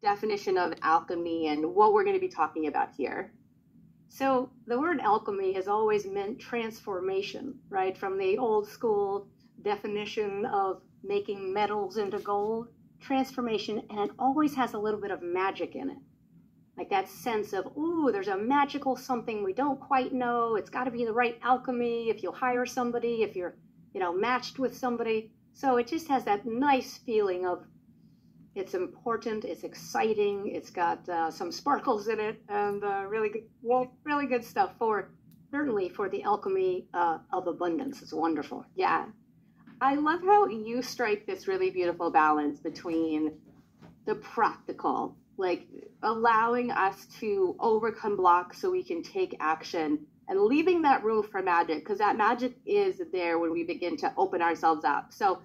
definition of alchemy and what we're going to be talking about here. So the word alchemy has always meant transformation, right? From the old school definition of making metals into gold, transformation, and it always has a little bit of magic in it. Like that sense of, ooh, there's a magical something we don't quite know. It's got to be the right alchemy if you'll hire somebody, if you're, matched with somebody. So it just has that nice feeling of it's important, it's exciting, it's got some sparkles in it, and really good stuff certainly for the alchemy of abundance. It's wonderful. Yeah. I love how you strike this really beautiful balance between the practical, like allowing us to overcome blocks so we can take action, and leaving that room for magic, because that magic is there when we begin to open ourselves up. So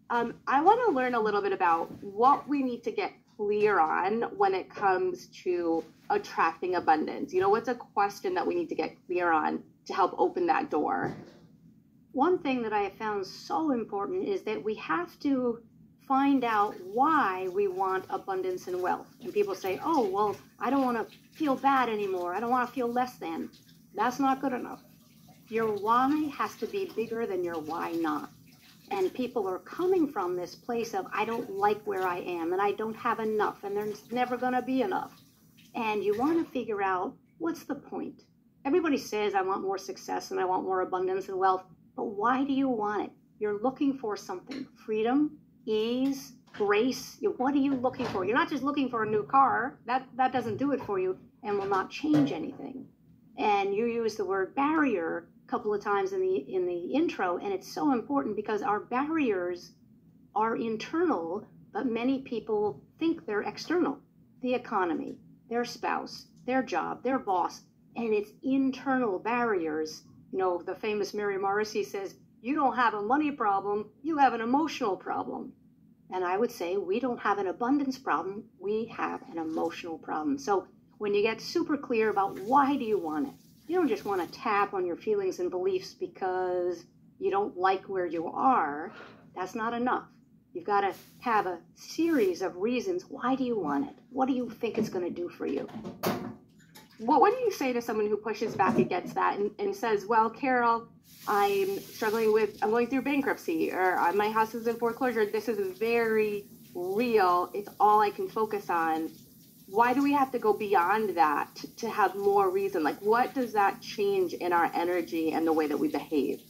I want to learn a little bit about what we need to get clear on when it comes to attracting abundance. What's a question that we need to get clear on to help open that door? One thing that I have found so important is that we have to find out why we want abundance and wealth. And people say, oh, well, I don't want to feel bad anymore. I don't want to feel less than. That's not good enough. Your why has to be bigger than your why not. And people are coming from this place of, I don't like where I am, and I don't have enough, and there's never going to be enough. And you want to figure out, what's the point? Everybody says, I want more success and I want more abundance and wealth, but why do you want it? You're looking for something. Freedom, ease, grace. What are you looking for? You're not just looking for a new car. That doesn't do it for you and will not change anything. And you use the word barrier a couple of times in the intro, and it's so important because our barriers are internal, but many people think they're external. The economy, their spouse, their job, their boss, and it's internal barriers. The famous Mary Morrissey says, you don't have a money problem, you have an emotional problem. And I would say we don't have an abundance problem, we have an emotional problem. So when you get super clear about why do you want it, you don't just want to tap on your feelings and beliefs because you don't like where you are. That's not enough. You've got to have a series of reasons. Why do you want it? What do you think it's going to do for you? What do you say to someone who pushes back against that and says, well, Carol, I'm going through bankruptcy, or my house is in foreclosure. This is very real. It's all I can focus on. Why do we have to go beyond that to have more reason? Like, what does that change in our energy and the way that we behave?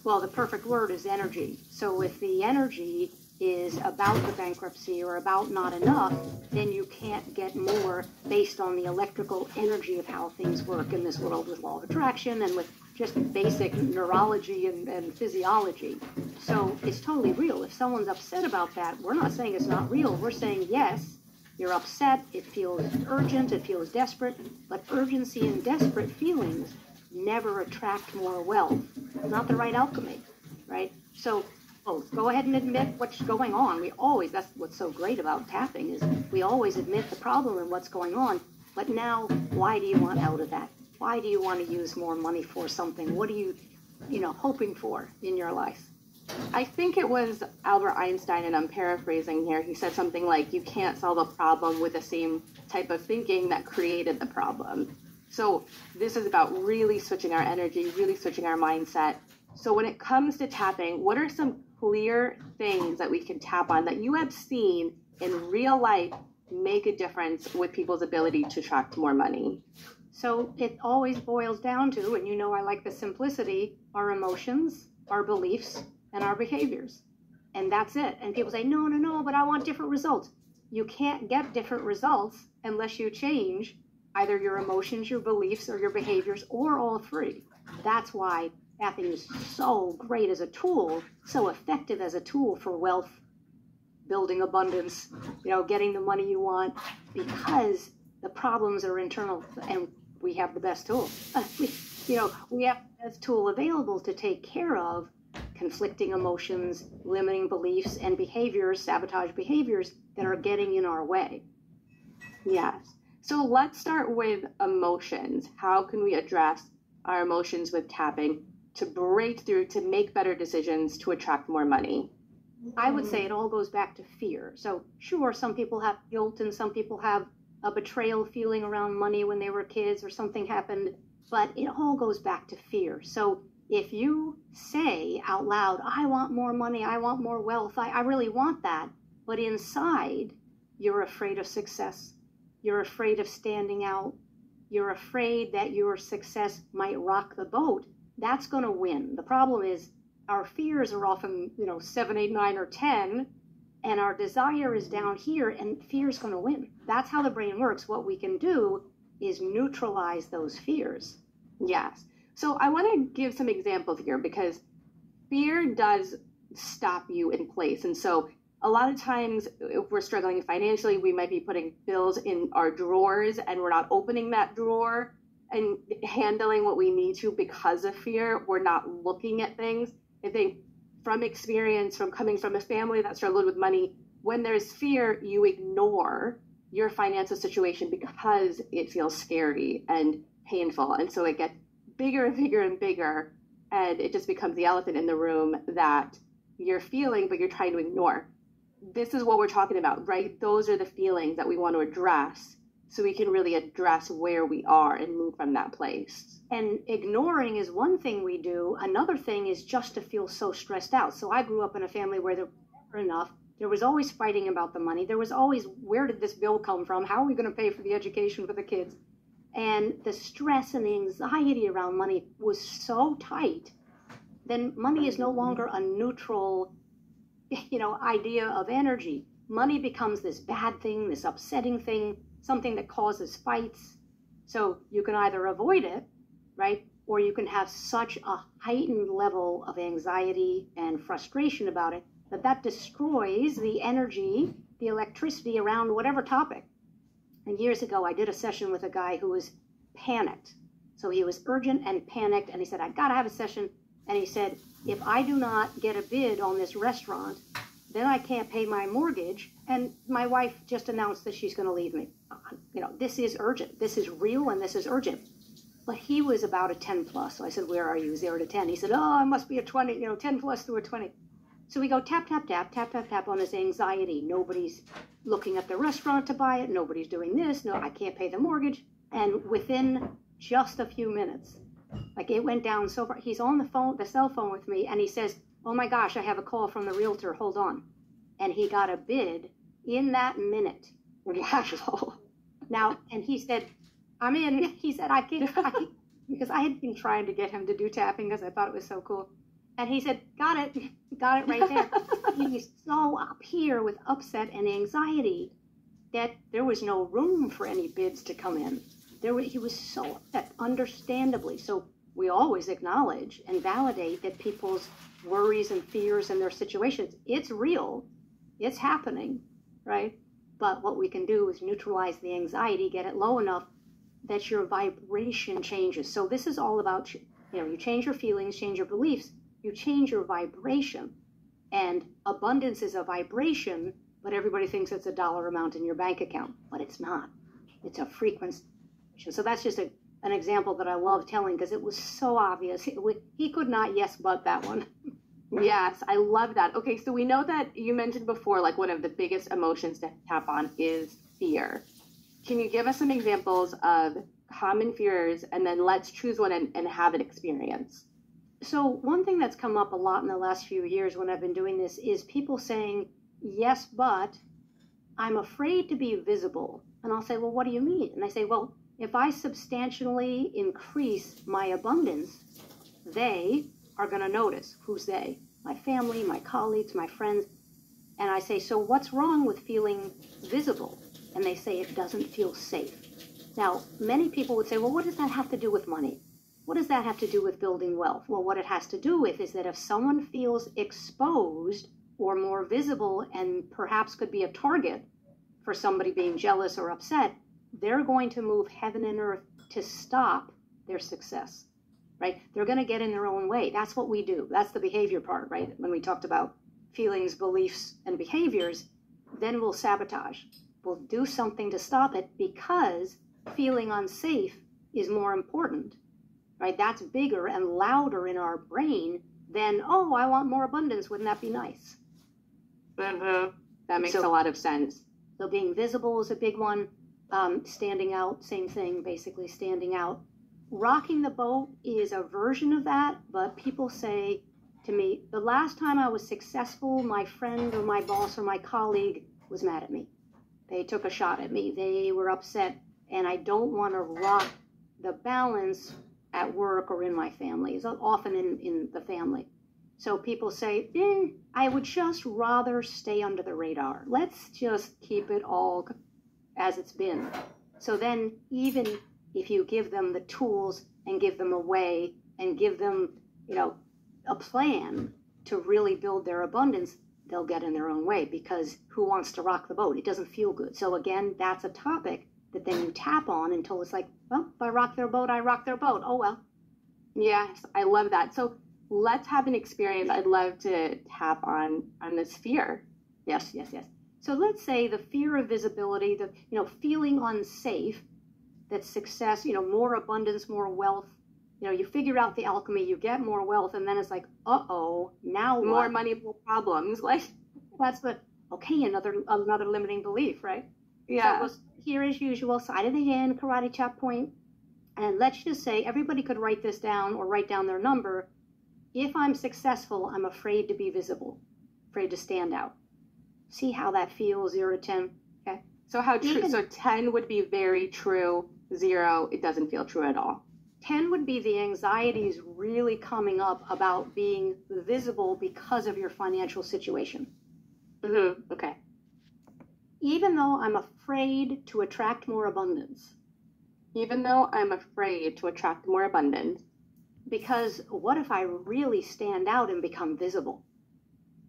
Well, the perfect word is energy. So if the energy is about the bankruptcy or about not enough, then you can't get more based on the electrical energy of how things work in this world with law of attraction and with just basic neurology and physiology. So it's totally real. If someone's upset about that, we're not saying it's not real. We're saying, yes, you're upset, it feels urgent, it feels desperate, but urgency and desperate feelings never attract more wealth. It's not the right alchemy, right? So go ahead and admit what's going on. That's what's so great about tapping, is we always admit the problem and what's going on. But now, why do you want out of that? Why do you want to use more money for something? What are you, hoping for in your life? I think it was Albert Einstein, and I'm paraphrasing here. He said something like, you can't solve a problem with the same type of thinking that created the problem. So this is about really switching our energy, really switching our mindset. So when it comes to tapping, what are some clear things that we can tap on that you have seen in real life make a difference with people's ability to attract more money? So it always boils down to, and I like the simplicity, our emotions, our beliefs, and our behaviors. And that's it. And people say, no, but I want different results. You can't get different results unless you change either your emotions, your beliefs, or your behaviors, or all three. That's why tapping is so great as a tool, so effective as a tool for wealth, building abundance, getting the money you want, because the problems are internal, and we have the best tool. We have the best tool available to take care of conflicting emotions, limiting beliefs, and behaviors, sabotage behaviors that are getting in our way. Yes. So let's start with emotions. How can we address our emotions with tapping to break through, to make better decisions, to attract more money? I would say it all goes back to fear. So sure, some people have guilt and some people have a betrayal feeling around money when they were kids or something happened, but it all goes back to fear. So if you say out loud, I want more money, I want more wealth, I really want that, but inside you're afraid of success, you're afraid of standing out, you're afraid that your success might rock the boat, that's going to win. The problem is our fears are often, 7, 8, 9, or 10, and our desire is down here, and fear is going to win. That's how the brain works. What we can do is neutralize those fears. Yes. So I want to give some examples here because fear does stop you in place. And so a lot of times if we're struggling financially, we might be putting bills in our drawers and we're not opening that drawer and handling what we need to because of fear. We're not looking at things. I think from experience, from coming from a family that struggled with money, when there's fear, you ignore your financial situation because it feels scary and painful. And so it gets bigger and bigger and bigger, and it just becomes the elephant in the room that you're feeling, but you're trying to ignore. This is what we're talking about, right? Those are the feelings that we want to address so we can really address where we are and move from that place. And ignoring is one thing we do. Another thing is just to feel so stressed out. So I grew up in a family where there was never enough. There was always fighting about the money. There was always, where did this bill come from? How are we going to pay for the education for the kids? And the stress and the anxiety around money was so tight, then money is no longer a neutral, idea of energy. Money becomes this bad thing, this upsetting thing, something that causes fights. So you can either avoid it, right? Or you can have such a heightened level of anxiety and frustration about it that destroys the energy, the electricity around whatever topic. And years ago, I did a session with a guy who was panicked. So he was urgent and panicked, and he said, I got to have a session. And he said, if I do not get a bid on this restaurant, then I can't pay my mortgage, and my wife just announced that she's going to leave me. This is urgent. This is real, and this is urgent. But he was about a 10 plus. So I said, where are you, 0 to 10? He said, I must be a 20, 10 plus to a 20. So we go tap, tap, tap, tap, tap, tap on this anxiety. Nobody's looking at the restaurant to buy it. Nobody's doing this. No, I can't pay the mortgage. And within just a few minutes, like it went down so far. He's on the cell phone with me, and he says, oh my gosh, I have a call from the realtor. Hold on. And he got a bid in that minute. Wow. Now, and he said, I'm in. He said, I can't, because I had been trying to get him to do tapping because I thought it was so cool. And he said, got it right there. He's so up here with upset and anxiety that there was no room for any bids to come in. He was so upset, understandably. So we always acknowledge and validate that people's worries and fears and their situations, it's real, it's happening, right? But what we can do is neutralize the anxiety, get it low enough that your vibration changes. So this is all about, you change your feelings, change your beliefs, you change your vibration. And abundance is a vibration, but everybody thinks it's a dollar amount in your bank account, but it's not. It's a frequency. So that's just an example that I love telling because it was so obvious. He could not yes but that one. Yes, I love that. Okay, so we know that you mentioned before, like one of the biggest emotions to tap on is fear. Can you give us some examples of common fears, and then let's choose one and have an experience? So one thing that's come up a lot in the last few years when I've been doing this is people saying, yes, but I'm afraid to be visible. And I'll say, well, what do you mean? And they say, well, if I substantially increase my abundance, they are going to notice. Who's they? My family, my colleagues, my friends. And I say, so what's wrong with feeling visible? And they say it doesn't feel safe. Now, many people would say, well, what does that have to do with money? What does that have to do with building wealth? Well, what it has to do with is that if someone feels exposed or more visible and perhaps could be a target for somebody being jealous or upset, they're going to move heaven and earth to stop their success, right? They're going to get in their own way. That's what we do. That's the behavior part, right? When we talked about feelings, beliefs, and behaviors, then we'll sabotage. We'll do something to stop it because feeling unsafe is more important, right? That's bigger and louder in our brain than, oh, I want more abundance. Wouldn't that be nice? That makes a So- lot of sense. So being visible is a big one. Standing out, same thing, basically standing out. Rocking the boat is a version of that, but people say to me, the last time I was successful, my friend or my boss or my colleague was mad at me. They took a shot at me. They were upset, and I don't want to rock the balance at work or in my family. It's often in the family. So people say, I would just rather stay under the radar. Let's just keep it all as it's been. So then even if you give them the tools and give them a way and give them, a plan to really build their abundance, they'll get in their own way, because who wants to rock the boat? It doesn't feel good. So again, that's a topic that then you tap on until it's like, well, if I rock their boat, I rock their boat. Oh, well. Yes, I love that. So let's have an experience. I'd love to tap on this fear. Yes. So let's say the fear of visibility, the feeling unsafe, that success, more abundance, more wealth. You figure out the alchemy, you get more wealth, and then it's like, now More what? money, more problems. Like, That's another limiting belief, right? yeah. So it was here as usual, side of the hand, karate chop point. And let's just say everybody could write this down or write down their number. If I'm successful, I'm afraid to be visible, afraid to stand out. See how that feels, 0 to 10. Okay. So how true? Even- So 10 would be very true. 0, it doesn't feel true at all. 10 would be the anxieties really coming up about being visible because of your financial situation. Okay. Even though I'm afraid to attract more abundance. Even though I'm afraid to attract more abundance, Because what if I really stand out and become visible?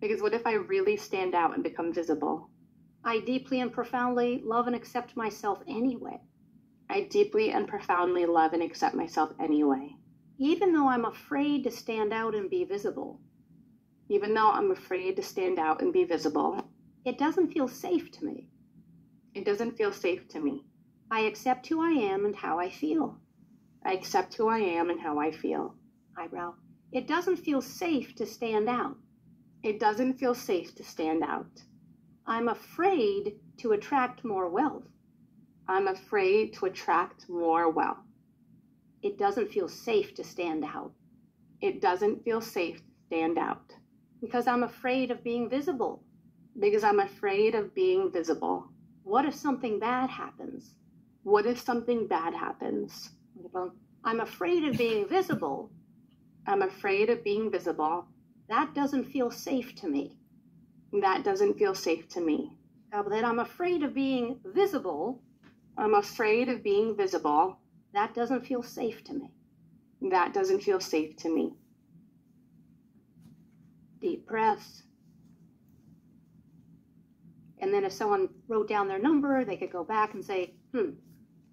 because what if I really stand out and become visible? I deeply and profoundly love and accept myself anyway. I deeply and profoundly love and accept myself anyway. Even though I'm afraid to stand out and be visible, Even though I'm afraid to stand out and be visible, it doesn't feel safe to me. it doesn't feel safe to me. I accept who I am and how I feel. I accept who I am and how I feel. Eyebrow. It doesn't feel safe to stand out. It doesn't feel safe to stand out. I'm afraid to attract more wealth. I'm afraid to attract more wealth. It doesn't feel safe to stand out It doesn't feel safe to stand out because I'm afraid of being visible. because I'm afraid of being visible. What if something bad happens? What if something bad happens? I'm afraid of being visible. I'm afraid of being visible. That doesn't feel safe to me. That doesn't feel safe to me. That I'm afraid of being visible. I'm afraid of being visible. That doesn't feel safe to me. That doesn't feel safe to me. Deep breaths. And then if someone wrote down their number, they could go back and say,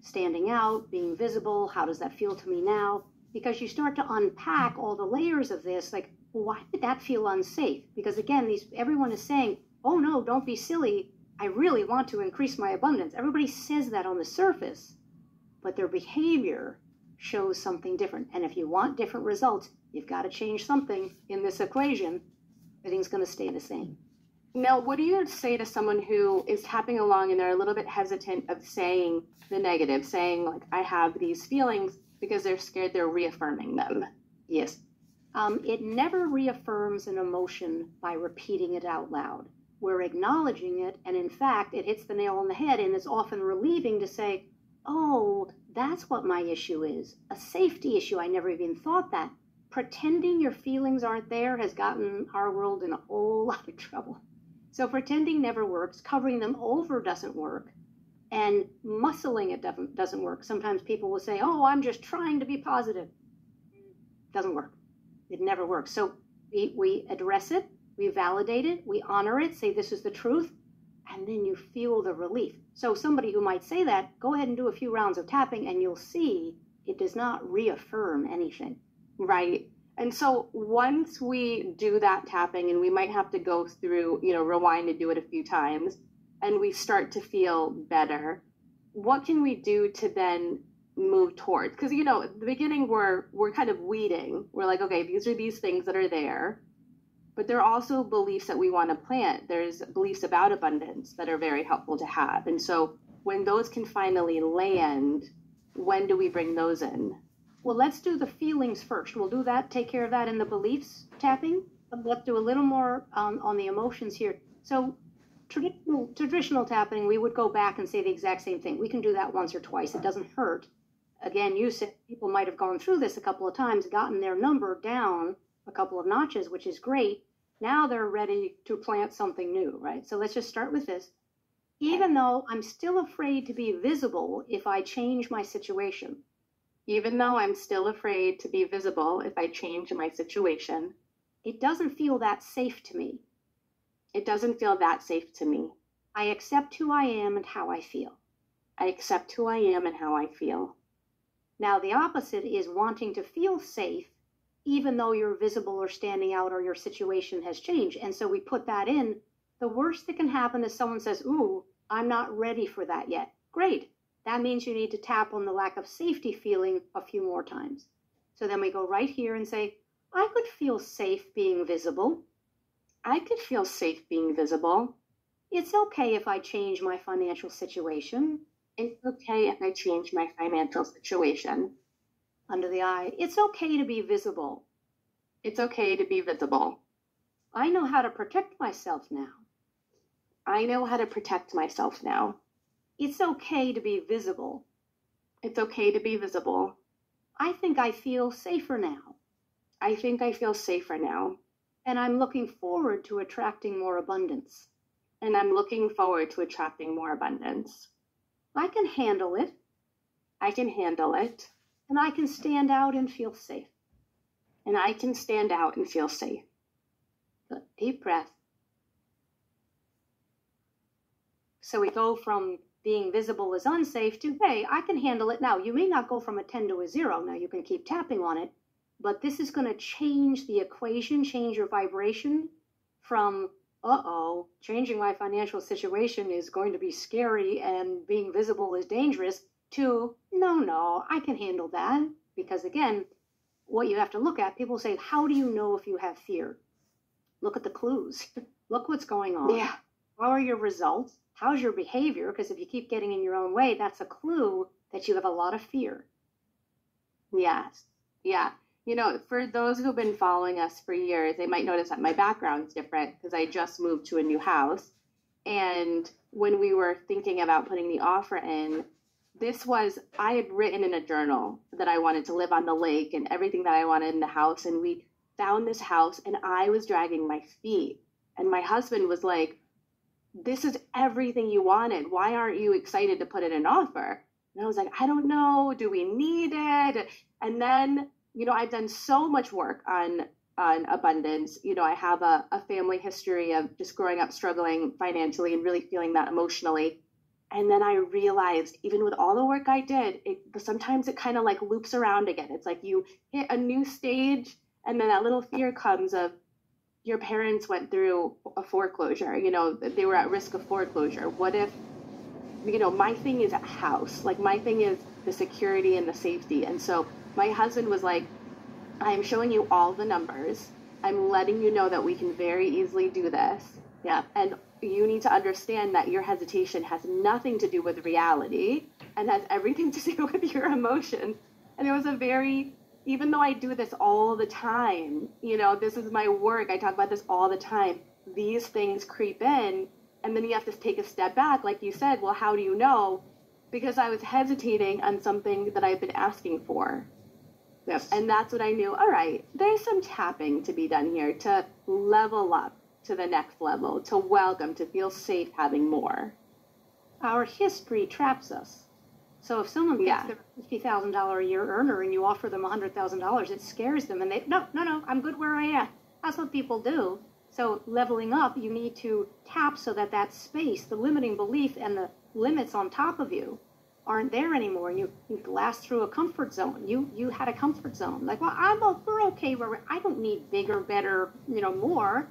standing out, being visible, how does that feel to me now? Because you start to unpack all the layers of this, like, well, why did that feel unsafe? Because again, everyone is saying, oh no, don't be silly. I really want to increase my abundance. Everybody says that on the surface, but their behavior shows something different. And if you want different results, you've got to change something in this equation. Everything's going to stay the same. Now, what do you say to someone who is tapping along and they're a little bit hesitant of saying the negative, saying, like, I have these feelings, because they're scared they're reaffirming them? Yes. It never reaffirms an emotion by repeating it out loud. We're acknowledging it, and in fact, it hits the nail on the head, and it's often relieving to say, oh, that's what my issue is. A safety issue. I never even thought that. Pretending your feelings aren't there has gotten our world in a whole lot of trouble. So pretending never works. Covering them over doesn't work. And muscling it doesn't work. Sometimes people will say, oh, I'm just trying to be positive. Doesn't work. It never works. So we address it, we validate it, we honor it, say this is the truth, and then you feel the relief. So somebody who might say that, go ahead and do a few rounds of tapping, and you'll see it does not reaffirm anything. Right. And so once we do that tapping, and we might have to go through, rewind and do it a few times, and we start to feel better, what can we do to then move towards? Because, at the beginning, we're kind of weeding. We're like, okay, these are these things that are there. But there are also beliefs that we want to plant. There's beliefs about abundance that are very helpful to have. And so when those can finally land, when do we bring those in? Well, let's do the feelings first. We'll do that, take care of that in the beliefs tapping. But let's do a little more on the emotions here. So traditional tapping, we would go back and say the exact same thing. We can do that once or twice. It doesn't hurt. Again, you said people might have gone through this a couple of times, gotten their number down a couple of notches, which is great. Now they're ready to plant something new, right? So let's just start with this. Even though I'm still afraid to be visible if I change my situation. Even though I'm still afraid to be visible if I change my situation. It doesn't feel that safe to me. It doesn't feel that safe to me. I accept who I am and how I feel. I accept who I am and how I feel. Now the opposite is wanting to feel safe even though you're visible or standing out or your situation has changed. And so we put that in. The worst that can happen is someone says, ooh, I'm not ready for that yet. Great. That means you need to tap on the lack of safety feeling a few more times. So then we go right here and say, I could feel safe being visible. I could feel safe being visible. It's okay if I change my financial situation. It's okay if I change my financial situation. Under the eye, it's okay to be visible. It's okay to be visible. I know how to protect myself now. I know how to protect myself now. It's okay to be visible. It's okay to be visible. I think I feel safer now. I think I feel safer now. And I'm looking forward to attracting more abundance. And I'm looking forward to attracting more abundance. I can handle it. I can handle it. And I can stand out and feel safe. And I can stand out and feel safe. Good. Deep breath. So we go from being visible as unsafe to, hey, I can handle it now. You may not go from a 10 to a 0. Now you can keep tapping on it. But this is going to change the equation, change your vibration from, changing my financial situation is going to be scary and being visible is dangerous, to, no, I can handle that. Because again, what you have to look at, people say, how do you know if you have fear? Look at the clues. Look what's going on. Yeah. How are your results? How's your behavior? Because if you keep getting in your own way, that's a clue that you have a lot of fear. Yes. Yeah. You know, for those who've been following us for years, they might notice that my background's different because I just moved to a new house. And when we were thinking about putting the offer in, I had written in a journal that I wanted to live on the lake and everything that I wanted in the house. And we found this house and I was dragging my feet. And my husband was like, this is everything you wanted. Why aren't you excited to put in an offer? And I was like, I don't know. Do we need it? And then, I've done so much work on abundance. I have a family history of just growing up struggling financially and really feeling that emotionally. And then I realized, even with all the work I did, sometimes it kind of like loops around again. It's like you hit a new stage and then that little fear comes of your parents went through a foreclosure. They were at risk of foreclosure. What if, my thing is a house. Like my thing is the security and the safety. And so my husband was like, I'm showing you all the numbers. I'm letting you know that we can very easily do this. Yeah. And you need to understand that your hesitation has nothing to do with reality and has everything to do with your emotion. And it was even though I do this all the time, this is my work. I talk about this all the time. These things creep in and then you have to take a step back. Like you said, well, how do you know? Because I was hesitating on something that I've been asking for. Yes. And that's what I knew. All right, there's some tapping to be done here to level up to the next level, to welcome, to feel safe having more. Our history traps us. So if someone thinks they're a $50,000 a year earner and you offer them $100,000, it scares them and they, no, I'm good where I am. That's what people do. So leveling up, you need to tap so that space, the limiting belief and the limits on top of you aren't there anymore. And you blast through a comfort zone. You had a comfort zone. Like, well, we're okay. I don't need bigger, better, more.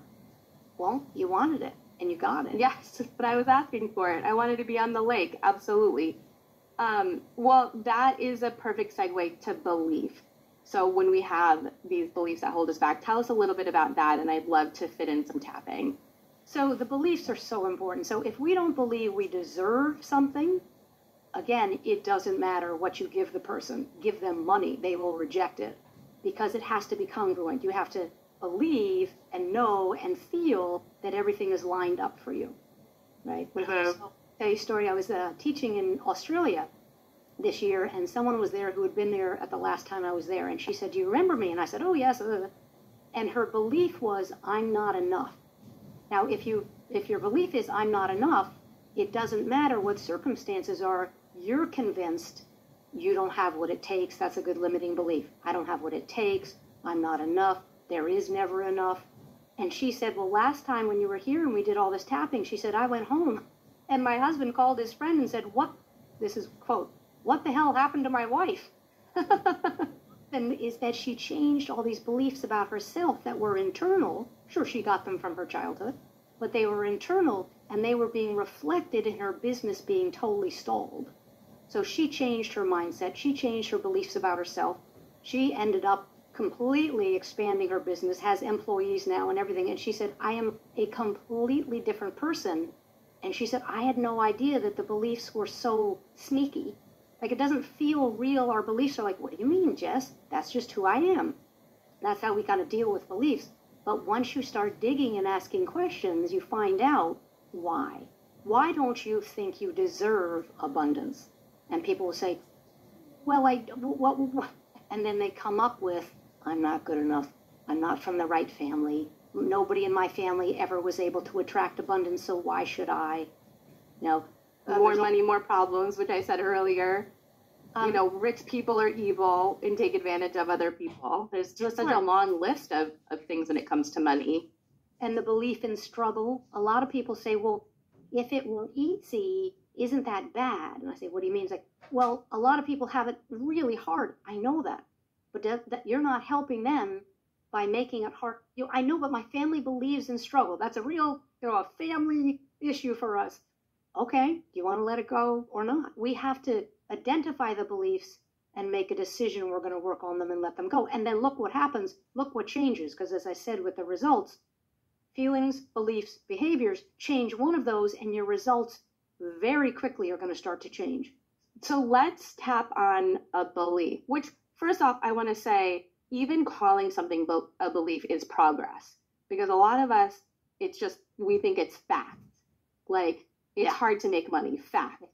Well, you wanted it, and you got it. Yes, but I was asking for it. I wanted to be on the lake, absolutely. Well, that is a perfect segue to belief. So when we have these beliefs that hold us back, tell us a little bit about that, and I'd love to fit in some tapping. So the beliefs are so important. So if we don't believe we deserve something, again, it doesn't matter what you give the person. Give them money, they will reject it because it has to be congruent. You have to believe and know and feel that everything is lined up for you, right? So, I'll tell you a story. I was teaching in Australia this year, and someone was there who had been there at the last time I was there, and she said, "Do you remember me?" And I said, "Oh, yes." And her belief was, "I'm not enough." Now, if your belief is, "I'm not enough," it doesn't matter what circumstances are. You're convinced you don't have what it takes. That's a good limiting belief. I don't have what it takes. I'm not enough. There is never enough. And she said, "Well, last time when you were here and we did all this tapping," she said, "I went home and my husband called his friend and said, this is quote, what the hell happened to my wife?" And is that she changed all these beliefs about herself that were internal. Sure, she got them from her childhood, but they were internal and they were being reflected in her business being totally stalled. So she changed her mindset. She changed her beliefs about herself. She ended up completely expanding her business, has employees now and everything. And she said, "I am a completely different person." And she said, "I had no idea that the beliefs were so sneaky. Like, it doesn't feel real. Our beliefs are like, what do you mean, Jess? That's just who I am." That's how we kind of deal with beliefs. But once you start digging and asking questions, you find out why. Why don't you think you deserve abundance? And people will say, "Well, what?" And then they come up with, "I'm not good enough. I'm not from the right family. Nobody in my family ever was able to attract abundance, so why should I?" More money, more problems, which I said earlier. Rich people are evil and take advantage of other people. There's just such a long list of things when it comes to money. And the belief in struggle. A lot of people say, "Well, if it were easy, isn't that bad?" And I say, "What do you mean?" It's like, well, a lot of people have it really hard. I know that. But that you're not helping them by making it hard. I know, but my family believes in struggle. That's a real, a family issue for us. Okay, do you want to let it go or not? We have to identify the beliefs and make a decision. We're going to work on them and let them go. And then look what happens. Look what changes. Because as I said with the results, feelings, beliefs, behaviors, change one of those and your results very quickly are going to start to change. So let's tap on a belief, which first off, I want to say, even calling something a belief is progress. Because a lot of us, it's just, we think it's fact. Like, it's hard to make money, fact.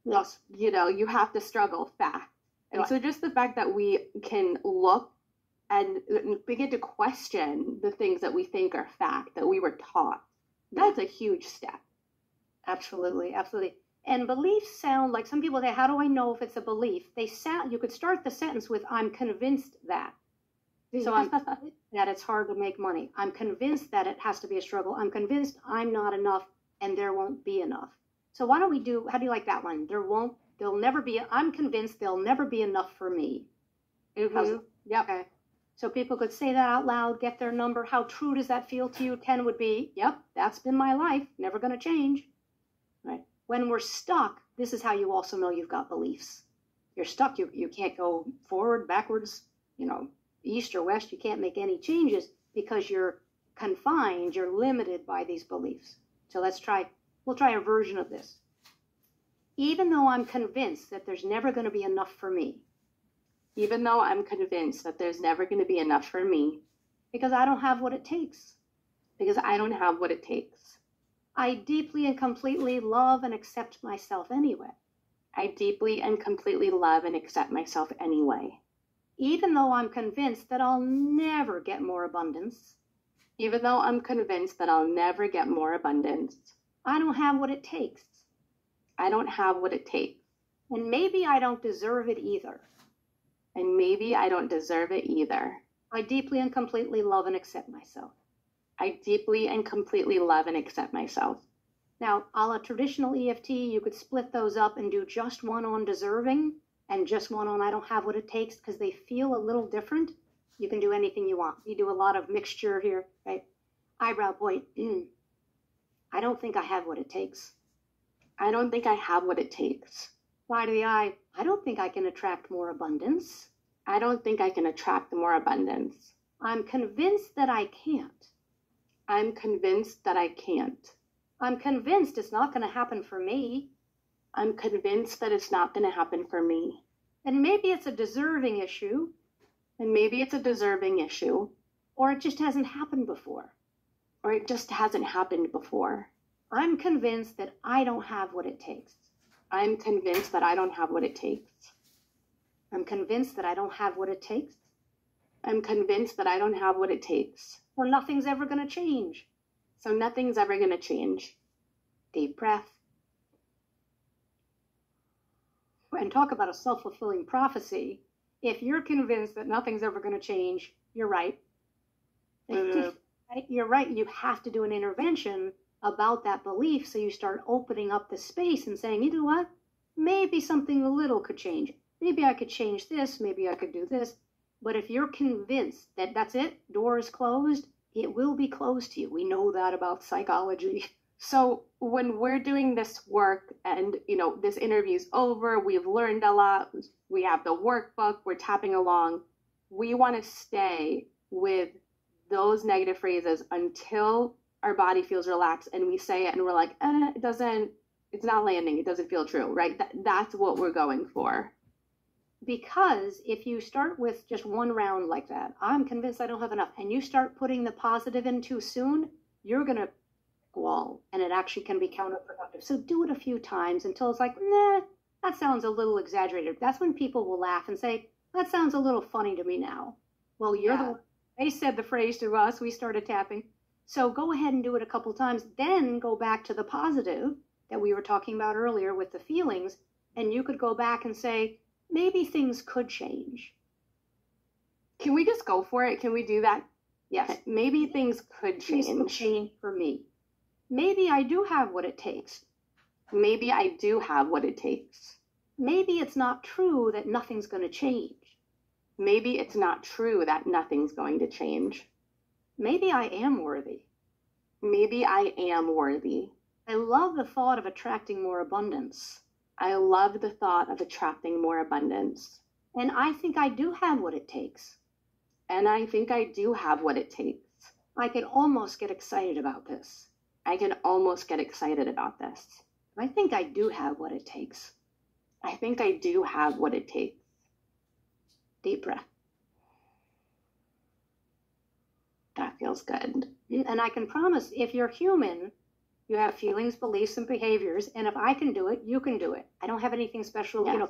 Yes. You have to struggle, fact. And so just the fact that we can look and begin to question the things that we think are fact, that we were taught, that's a huge step. Absolutely, absolutely. And beliefs sound like, some people say, "How do I know if it's a belief?" You could start the sentence with, "I'm convinced that." So that it's hard to make money. I'm convinced that it has to be a struggle. I'm convinced I'm not enough and there won't be enough. So how do you like that one? I'm convinced there'll never be enough for me. Mm-hmm. Yep. Okay. So people could say that out loud, get their number. How true does that feel to you? 10 would be, "Yep, that's been my life. Never going to change." Right. When we're stuck, this is how you also know you've got beliefs. You're stuck. You can't go forward, backwards, east or west. You can't make any changes because you're confined. You're limited by these beliefs. So we'll try a version of this. Even though I'm convinced that there's never going to be enough for me. Even though I'm convinced that there's never going to be enough for me. Because I don't have what it takes. Because I don't have what it takes. I deeply and completely love and accept myself anyway. I deeply and completely love and accept myself anyway. Even though I'm convinced that I'll never get more abundance. Even though I'm convinced that I'll never get more abundance. I don't have what it takes. I don't have what it takes. And maybe I don't deserve it either. And maybe I don't deserve it either. I deeply and completely love and accept myself. I deeply and completely love and accept myself. Now, a la traditional EFT, you could split those up and do just one on deserving and just one on I don't have what it takes, because they feel a little different. You can do anything you want. You do a lot of mixture here, right? Eyebrow point. I don't think I have what it takes. I don't think I have what it takes. Fly to the eye. I don't think I can attract more abundance. I don't think I can attract more abundance. I'm convinced that I can't. I'm convinced that I can't. I'm convinced it's not going to happen for me. I'm convinced that it's not going to happen for me. And maybe it's a deserving issue. And maybe it's a deserving issue. Or it just hasn't happened before. Or it just hasn't happened before. I'm convinced that I don't have what it takes. I'm convinced that I don't have what it takes. I'm convinced that I don't have what it takes. I'm convinced that I don't have what it takes. Or nothing's ever going to change. So nothing's ever going to change. Deep breath. And talk about a self-fulfilling prophecy. If you're convinced that nothing's ever going to change, you're right. You're right. You have to do an intervention about that belief, so you start opening up the space and saying, you know what? Maybe something a little could change. Maybe I could change this. Maybe I could do this. But if you're convinced that that's it, door is closed, it will be closed to you. We know that about psychology. So when we're doing this work and, this interview's over, we've learned a lot, we have the workbook, we're tapping along, we want to stay with those negative phrases until our body feels relaxed and we say it and we're like, it's not landing, it doesn't feel true, right? That's what we're going for. Because if you start with just one round like that, I'm convinced I don't have enough, and you start putting the positive in too soon, you're going to squall, and it actually can be counterproductive. So do it a few times until it's like, nah, that sounds a little exaggerated. That's when people will laugh and say, that sounds a little funny to me now. Well, they said the phrase to us, we started tapping. So go ahead and do it a couple times, then go back to the positive that we were talking about earlier with the feelings, and you could go back and say, maybe things could change. Can we just go for it? Can we do that? Yes. Maybe things could change. Things could change for me. Maybe I do have what it takes. Maybe I do have what it takes. Maybe it's not true that nothing's going to change. Maybe it's not true that nothing's going to change. Maybe I am worthy. Maybe I am worthy. I love the thought of attracting more abundance. I love the thought of attracting more abundance. And I think I do have what it takes. And I think I do have what it takes. I can almost get excited about this. I can almost get excited about this. I think I do have what it takes. I think I do have what it takes. Deep breath. That feels good. And I can promise, if you're human, you have feelings, beliefs, and behaviors. And if I can do it, you can do it. I don't have anything special. Yes.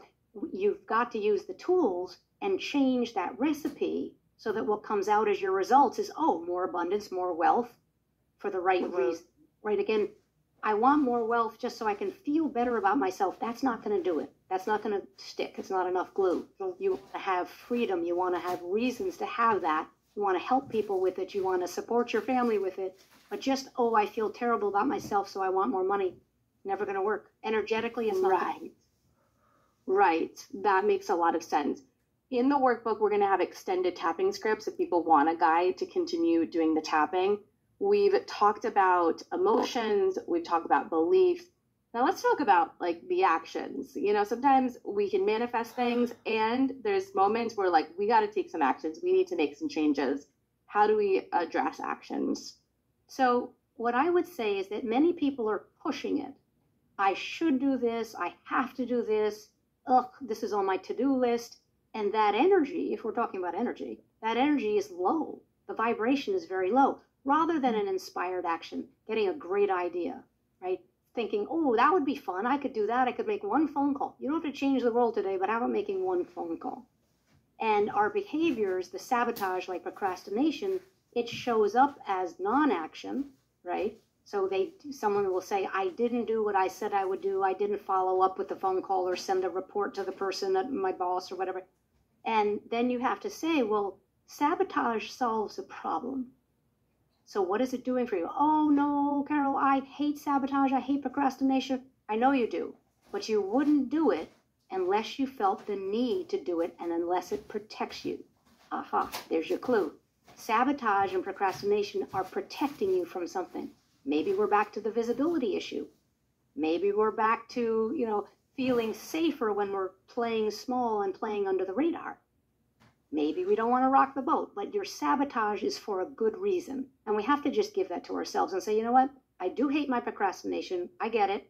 You've got to use the tools and change that recipe so that what comes out as your results is, more abundance, more wealth for the right reason. Right? Again, I want more wealth just so I can feel better about myself. That's not going to do it. That's not going to stick. It's not enough glue. You want to have freedom. You want to have reasons to have that. You want to help people with it. You want to support your family with it. But just, I feel terrible about myself, so I want more money. Never going to work. Energetically, it's not. Right. Right. That makes a lot of sense. In the workbook, we're going to have extended tapping scripts if people want a guide to continue doing the tapping. We've talked about emotions. We've talked about beliefs. Now let's talk about the actions. Sometimes we can manifest things and there's moments where we got to take some actions. We need to make some changes. How do we address actions? So what I would say is that many people are pushing it. I should do this. I have to do this. This is on my to-do list. And that energy, if we're talking about energy, that energy is low. The vibration is very low. Rather than an inspired action, getting a great idea, right? Thinking, that would be fun. I could do that. I could make one phone call. You don't have to change the world today, but how about making one phone call? And our behaviors, the sabotage, like procrastination, it shows up as non-action, right? So someone will say, I didn't do what I said I would do. I didn't follow up with the phone call or send a report to the person, my boss or whatever. And then you have to say, sabotage solves a problem. So what is it doing for you? Oh, no, Carol, I hate sabotage. I hate procrastination. I know you do, but you wouldn't do it unless you felt the need to do it and unless it protects you. Aha, there's your clue. Sabotage and procrastination are protecting you from something. Maybe we're back to the visibility issue. Maybe we're back to, feeling safer when we're playing small and playing under the radar. Maybe we don't want to rock the boat, but your sabotage is for a good reason. And we have to just give that to ourselves and say, you know what? I do hate my procrastination. I get it.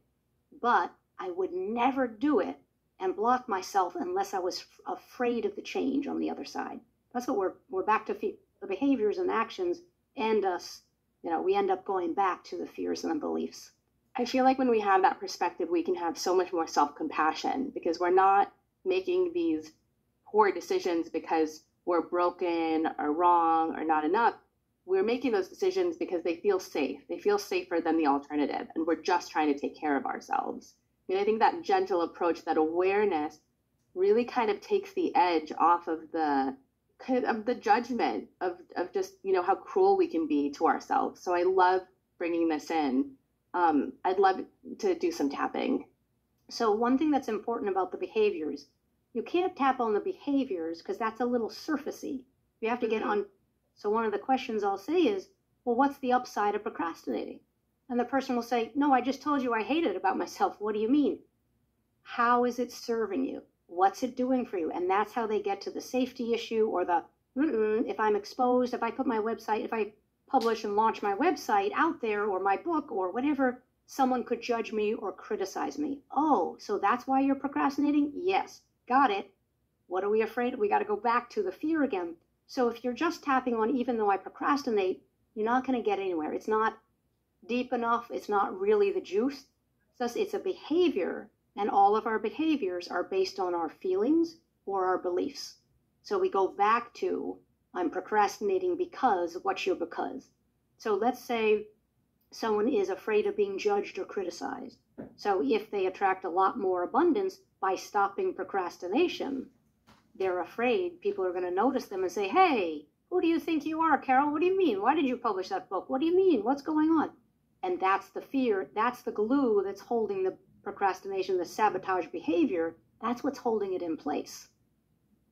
But I would never do it and block myself unless I was afraid of the change on the other side. That's what we're back to the behaviors and actions and us. We end up going back to the fears and the beliefs. I feel like when we have that perspective, we can have so much more self-compassion because we're not making these poor decisions because we're broken or wrong or not enough. We're making those decisions because they feel safe. They feel safer than the alternative. And we're just trying to take care of ourselves. I think that gentle approach, that awareness really kind of takes the edge off of the judgment of just, how cruel we can be to ourselves. So I love bringing this in. I'd love to do some tapping. So one thing that's important about the behaviors, you can't tap on the behaviors because that's a little surfacey. You have to get on. So one of the questions I'll say is, well, what's the upside of procrastinating? And the person will say, no, I just told you I hate it about myself. What do you mean? How is it serving you? What's it doing for you? And that's how they get to the safety issue or the, if I'm exposed, if I put my website, if I publish and launch my website out there or my book or whatever, someone could judge me or criticize me. Oh, so that's why you're procrastinating? Yes, got it. What are we afraid of? We got to go back to the fear again. So if you're just tapping on, even though I procrastinate, you're not going to get anywhere. It's not deep enough. It's not really the juice. It's a behavior, and all of our behaviors are based on our feelings or our beliefs. So we go back to, I'm procrastinating because, what's your because? So let's say someone is afraid of being judged or criticized. So if they attract a lot more abundance by stopping procrastination, they're afraid people are going to notice them and say, hey, who do you think you are, Carol? What do you mean? Why did you publish that book? What do you mean? What's going on? And that's the fear. That's the glue that's holding the procrastination, the sabotage behavior. That's what's holding it in place.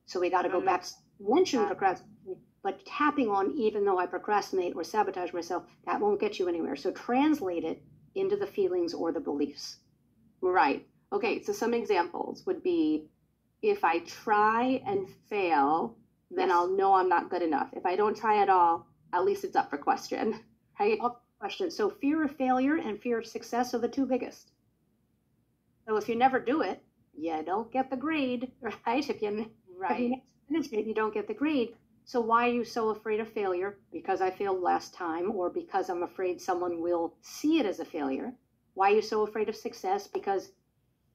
So we got to go back to mention procrastination, but tapping on, even though I procrastinate or sabotage myself, that won't get you anywhere. So translate it into the feelings or the beliefs. Right. Okay. So some examples would be, if I try and fail, then I'll know I'm not good enough. If I don't try at all, at least it's up for question. Right? Up for question. So fear of failure and fear of success are the two biggest. So if you never do it, you don't get the grade, right? If you finish it, you don't get the grade. So why are you so afraid of failure? Because I failed last time, or because I'm afraid someone will see it as a failure. Why are you so afraid of success? Because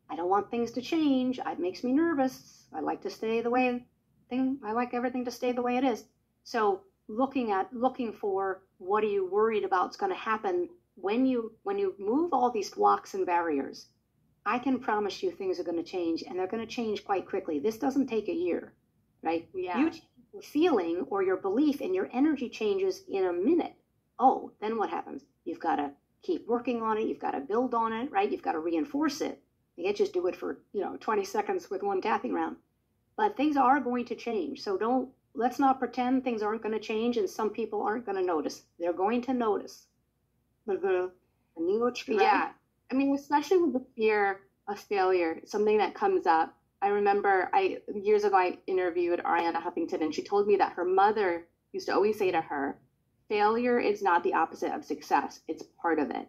I don't want things to change. It makes me nervous. I like to stay the way I like everything to stay the way it is. So looking for what are you worried about is going to happen when you move all these blocks and barriers. I can promise you things are going to change, and they're going to change quite quickly. This doesn't take a year, right? Yeah. You change your feeling or your belief, and your energy changes in a minute. Oh, then what happens? You've got to keep working on it. You've got to build on it, right? You've got to reinforce it. You can't just do it for 20 seconds with one tapping round. But things are going to change. So let's not pretend things aren't going to change and some people aren't going to notice. They're going to notice. Yeah. I mean, especially with the fear of failure, something that comes up. I remember years ago, I interviewed Arianna Huffington, and she told me that her mother used to always say to her, failure is not the opposite of success. It's part of it.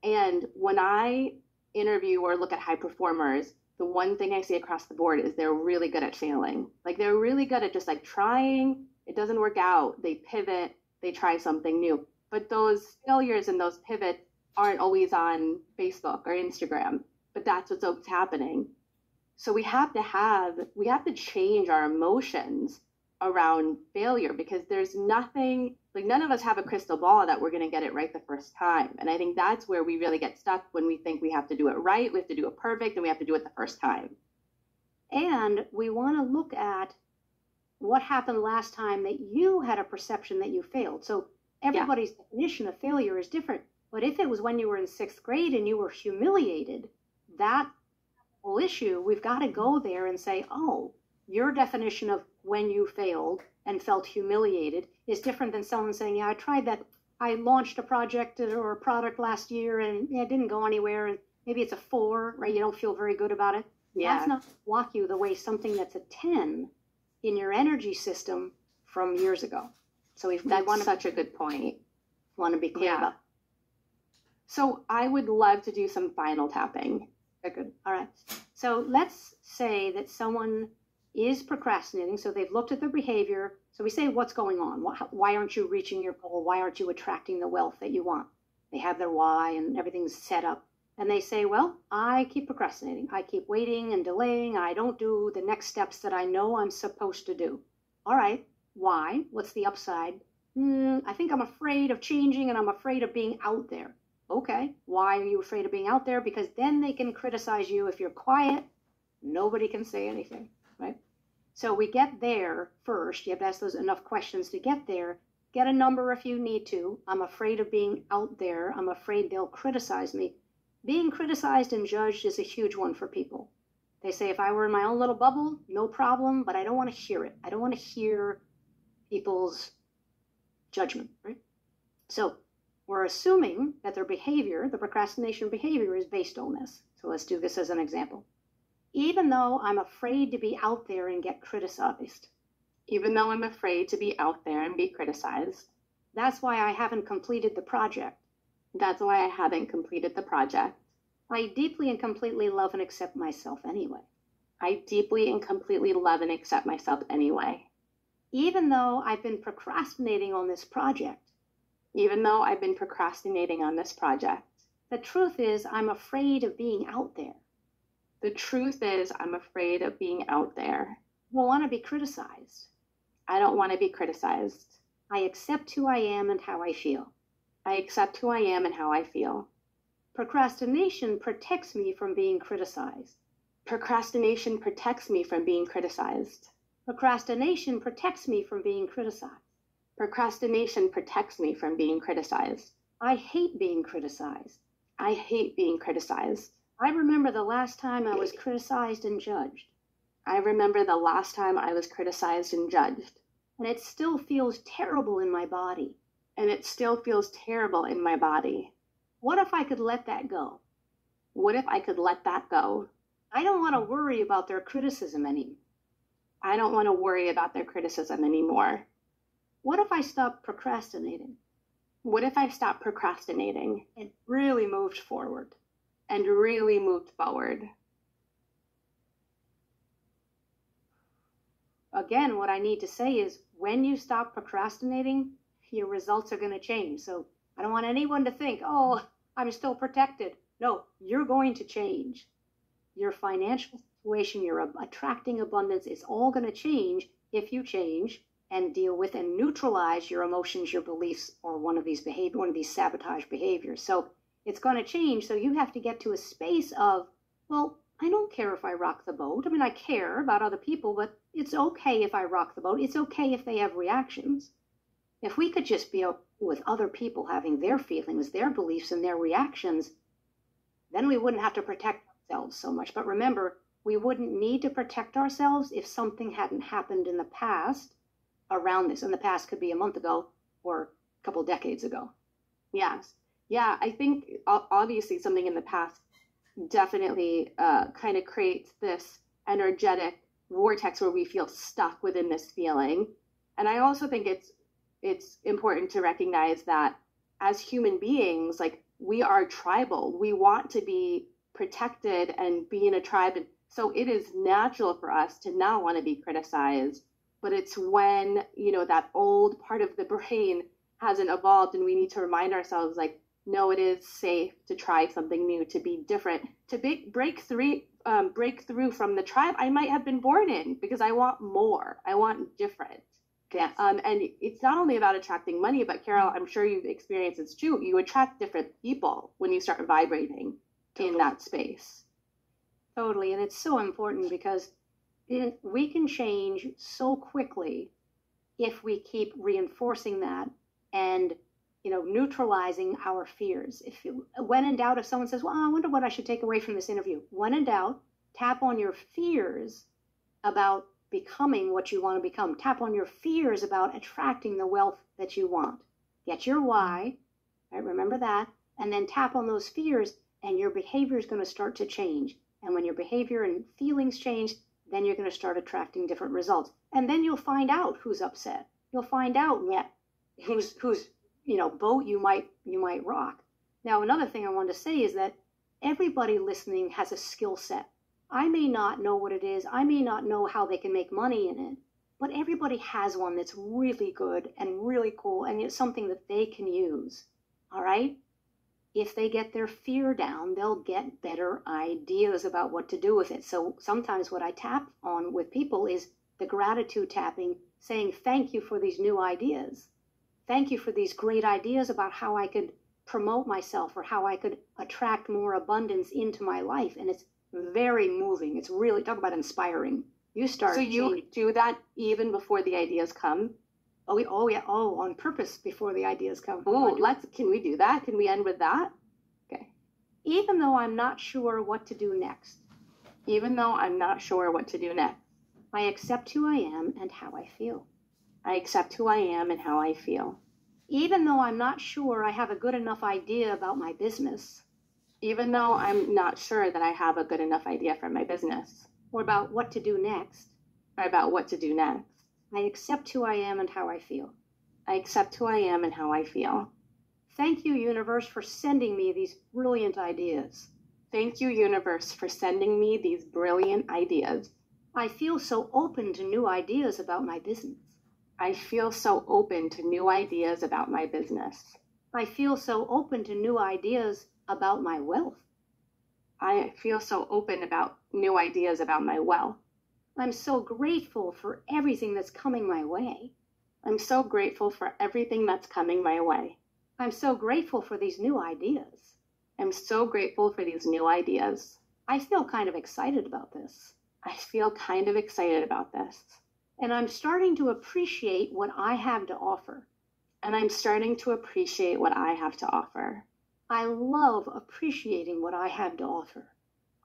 And when I interview or look at high performers, the one thing I see across the board is they're really good at failing. Like they're really good at just like trying. It doesn't work out. They pivot. They try something new. But those failures and those pivots aren't always on Facebook or Instagram. But that's what's always happening. So we have to change our emotions around failure, because there's nothing, like none of us have a crystal ball that we're going to get it right the first time. And I think that's where we really get stuck, when we think we have to do it right, we have to do it perfect, and we have to do it the first time. And we want to look at what happened last time that you had a perception that you failed. So everybody's definition of failure is different. But if it was when you were in 6th grade and you were humiliated, that whole issue, we've got to go there and say, oh, your definition of when you failed and felt humiliated is different than someone saying, yeah, I tried that. I launched a project or a product last year and it didn't go anywhere. And maybe it's a 4, right? You don't feel very good about it. Yeah. That's not block you the way something that's a 10 in your energy system from years ago. So we That's want such a good point. to be clear Yeah. about. So I would love to do some final tapping. Very good. All right. So let's say that someone is procrastinating. So they've looked at their behavior. So we say, what's going on? Why aren't you reaching your goal? Why aren't you attracting the wealth that you want? They have their why and everything's set up. And they say, well, I keep procrastinating. I keep waiting and delaying. I don't do the next steps that I know I'm supposed to do. All right. Why? What's the upside? I think I'm afraid of changing and I'm afraid of being out there. Okay. Why are you afraid of being out there? Because then they can criticize you. If you're quiet, nobody can say anything, right? So we get there first. You have to ask those enough questions to get there. Get a number if you need to. I'm afraid of being out there. I'm afraid they'll criticize me. Being criticized and judged is a huge one for people. They say, if I were in my own little bubble, no problem, but I don't want to hear it. I don't want to hear people's judgment, right? So we're assuming that their behavior, the procrastination behavior, is based on this. So let's do this as an example. Even though I'm afraid to be out there and get criticized. Even though I'm afraid to be out there and be criticized. That's why I haven't completed the project. That's why I haven't completed the project. I deeply and completely love and accept myself anyway. I deeply and completely love and accept myself anyway. Even though I've been procrastinating on this project. Even though I've been procrastinating on this project. The truth is, I'm afraid of being out there. The truth is, I'm afraid of being out there. I don't want to be criticized. I don't want to be criticized. I accept who I am and how I feel. I accept who I am and how I feel. Procrastination protects me from being criticized. Procrastination protects me from being criticized. Procrastination protects me from being criticized. Procrastination protects me from being criticized. I hate being criticized. I hate being criticized. I remember the last time I was criticized and judged. I remember the last time I was criticized and judged. And it still feels terrible in my body. And it still feels terrible in my body. What if I could let that go? What if I could let that go? I don't want to worry about their criticism anymore. I don't want to worry about their criticism anymore. What if I stopped procrastinating? What if I stopped procrastinating? And really moved forward? And really moved forward? Again, what I need to say is when you stop procrastinating, your results are going to change. So I don't want anyone to think, oh, I'm still protected. No, you're going to change. Your financial situation, your attracting abundance is all going to change if you change and deal with and neutralize your emotions, your beliefs, or one of these sabotage behaviors. So it's going to change. So you have to get to a space of, well, I don't care if I rock the boat. I mean, I care about other people, but it's okay if I rock the boat. It's okay if they have reactions. If we could just be okay with other people having their feelings, their beliefs, and their reactions, then we wouldn't have to protect ourselves so much. But remember, we wouldn't need to protect ourselves if something hadn't happened in the past around this. And the past could be a month ago or a couple decades ago. Yes. Yeah, I think obviously something in the past definitely kind of creates this energetic vortex where we feel stuck within this feeling. And I also think it's important to recognize that as human beings, like, we are tribal. We want to be protected and be in a tribe. And so it is natural for us to not want to be criticized. But it's when, that old part of the brain hasn't evolved and we need to remind ourselves, like, no, it is safe to try something new, to be different, to break through from the tribe I might have been born in, because I want more. I want different. Yes. And it's not only about attracting money, but Carol, I'm sure you've experienced this too. You attract different people when you start vibrating in that space. Totally. And it's so important because we can change so quickly if we keep reinforcing that and, neutralizing our fears. When in doubt, if someone says, well, I wonder what I should take away from this interview. When in doubt, tap on your fears about becoming what you want to become. Tap on your fears about attracting the wealth that you want. Get your why, right? Remember that, and then tap on those fears, and your behavior is going to start to change. And when your behavior and feelings change, then you're going to start attracting different results. And then you'll find out who's upset. You'll find out whose boat you might rock. Now, another thing I wanted to say is that everybody listening has a skill set. I may not know what it is. I may not know how they can make money in it, but everybody has one that's really good and really cool, and it's something that they can use. All right? If they get their fear down, they'll get better ideas about what to do with it. So sometimes what I tap on with people is the gratitude tapping, saying thank you for these new ideas. Thank you for these great ideas about how I could promote myself or how I could attract more abundance into my life. And it's very moving. It's really, talk about inspiring. You start. So you do that even before the ideas come? Oh yeah. Oh, on purpose before the ideas come. Oh, can we do that? Can we end with that? Okay. Even though I'm not sure what to do next. Even though I'm not sure what to do next. I accept who I am and how I feel. I accept who I am and how I feel. Even though I'm not sure I have a good enough idea about my business. Even though I'm not sure that I have a good enough idea for my business. Or about what to do next. Or about what to do next. I accept who I am and how I feel. I accept who I am and how I feel. Thank you, universe, for sending me these brilliant ideas. Thank you, universe, for sending me these brilliant ideas. I feel so open to new ideas about my business. I feel so open to new ideas about my business. I feel so open to new ideas about my wealth. I feel so open about new ideas about my wealth. I'm so grateful for everything that's coming my way. I'm so grateful for everything that's coming my way. I'm so grateful for these new ideas. I'm so grateful for these new ideas. I feel kind of excited about this. I feel kind of excited about this. And I'm starting to appreciate what I have to offer. And I'm starting to appreciate what I have to offer. I love appreciating what I have to offer.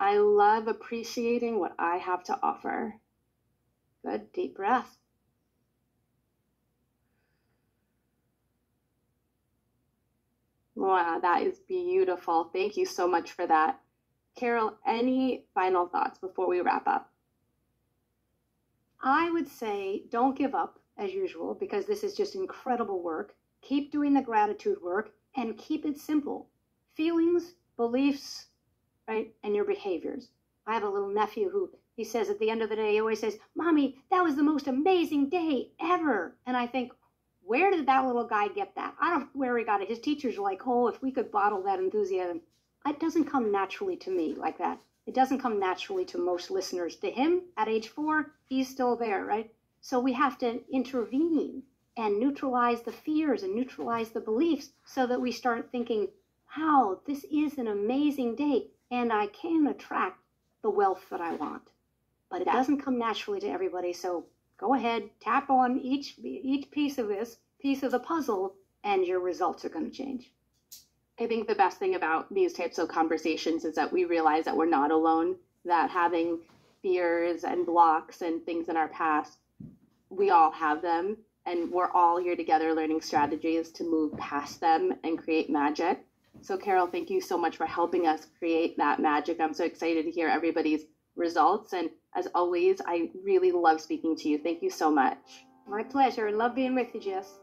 I love appreciating what I have to offer. Good, deep breath. Wow, that is beautiful. Thank you so much for that. Carol, any final thoughts before we wrap up? I would say don't give up, as usual, because this is just incredible work. Keep doing the gratitude work and keep it simple. Feelings, beliefs, right, and your behaviors. I have a little nephew who, he says at the end of the day, he always says, Mommy, that was the most amazing day ever. And I think, where did that little guy get that? I don't know where he got it. His teachers are like, oh, if we could bottle that enthusiasm. It doesn't come naturally to me like that. It doesn't come naturally to most listeners. To him, at age 4, he's still there, right? So we have to intervene and neutralize the fears and neutralize the beliefs so that we start thinking, wow, this is an amazing day, and I can attract the wealth that I want. But it doesn't come naturally to everybody, so go ahead, tap on each piece of this, piece of the puzzle, and your results are going to change. I think the best thing about these types of conversations is that we realize that we're not alone, that having fears and blocks and things in our past, we all have them, and we're all here together learning strategies to move past them and create magic. So Carol, thank you so much for helping us create that magic. I'm so excited to hear everybody's results. And as always, I really love speaking to you. Thank you so much. My pleasure, and love being with you, Jess.